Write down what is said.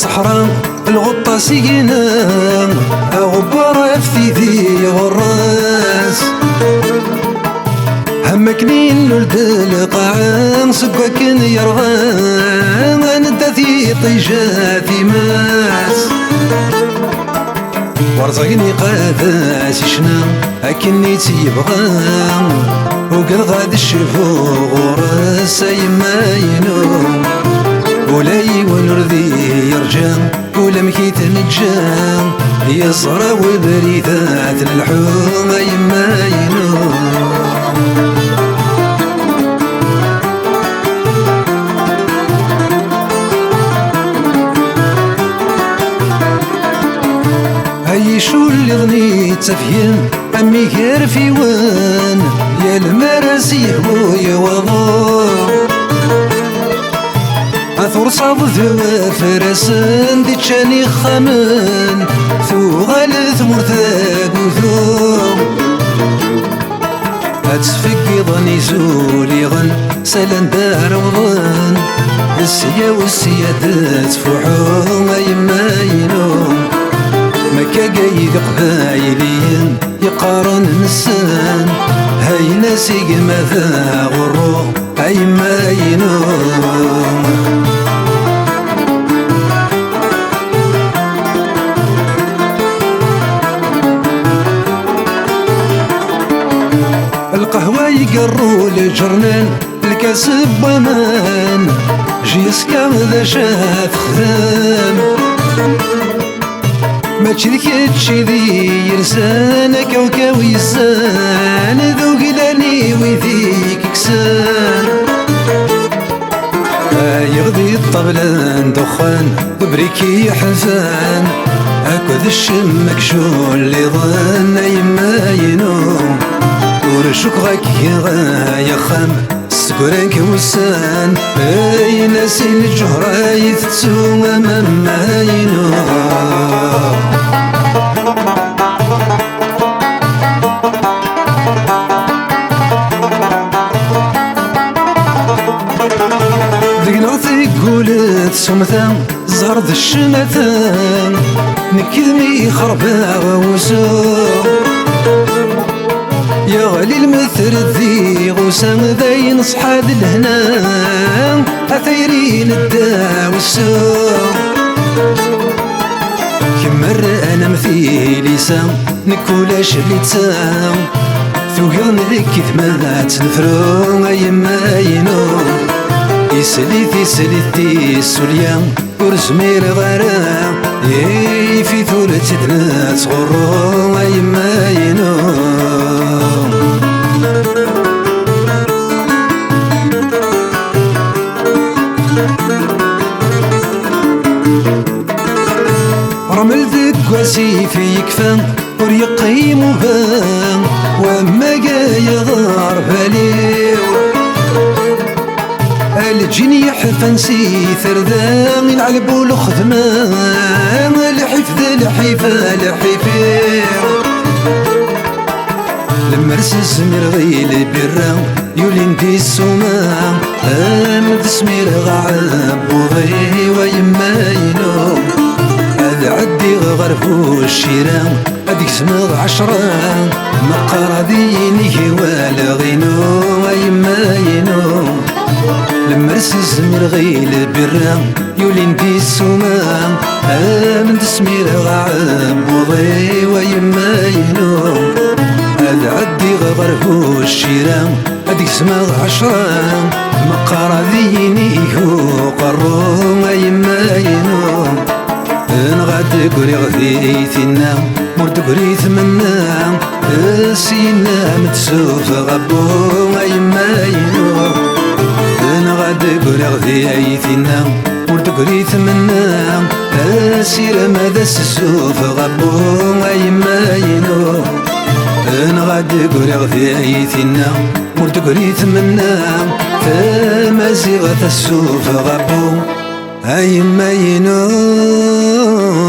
الصحراء الغطة سينا غبار في ذي غراس همكنين لولد القاعان سكوك يرغان ندثي طيجاتي ماس ورزقني قاداس شنا أكني تيبغى وقد غاد الشفو غرس يما ينوم ولاي ونرذي يرجع ولا مكيت نجام يصرى وبريدات الحوم يما ينوم هاي شو اللي ظنيت تفهم أمي غير في وان يا المراسي هو يا وضوء أثور صاب ذو فرسان دي تشاني خمان ثو غالث مرتاق وثوم هتسفقي ظني زولي غن سلان دار وظن السيا والسيادات فحوم يما ينوم مكا قايد قبايليين يقارن نسان هاي ناسي ماذا غرو هاي ما ينوم القهوة يقروا لجرنان الكاسب بمان جيسكا ذا شاف خدام ما تشركتش ذي يرسان كوكاو يسان ذو قلاني وذيك كسان يغذي الطبلان دخان وبريكي حزان هكذا الشمك شو اللي ظن يما ينوم ورشوك غاك يا خام سكرانك وسان اي ناسي الجهرة يتسوم مما ينوم ذقناطي قولت سمثان زرد الشمثان نكذمي خربا وسوم يا غالي المثل ذي غسام ذاين صحاد الهنا أثيرين الدا والسوم كمر أنا مثيلي سام نكولاش اللي تسام ثوقن ذيك ثمات نفرو يما ينوم يسليتي السليام ورزمير غرام في ثولة تنات غرو يما ينوم رمل ذك واسي في كفان وريقيمها وما قايا غار باليو الجن يحفن سي ثردان العلبو الخدمان الحفظ الحيفة المرسس مرغيل برا يولين دي السمام امد سمير غعب وغي ويما ينوم هذا عدي غرفو الشيران هذيك سمغ عشران مقارديني ولا غينو ويما ينوم المرسس مرغيل برا يولين دي السمام امد سمير غعب وغي ويما ينوم هذا عدي غرفو الشيران هذيك سمغ عشران مقارديني هو قرو يما ينوم نغاد قري غثيثنا مرد قري ثمنا سينا متسوف غبو يما ينوم نغاد قري غثيثنا مرد قري ثمنا سير ماذا السوف غبو يما ينوم نغاد قري غثيثنا مرد قري ثمنا فما زيغة السوف غبو يما ينوم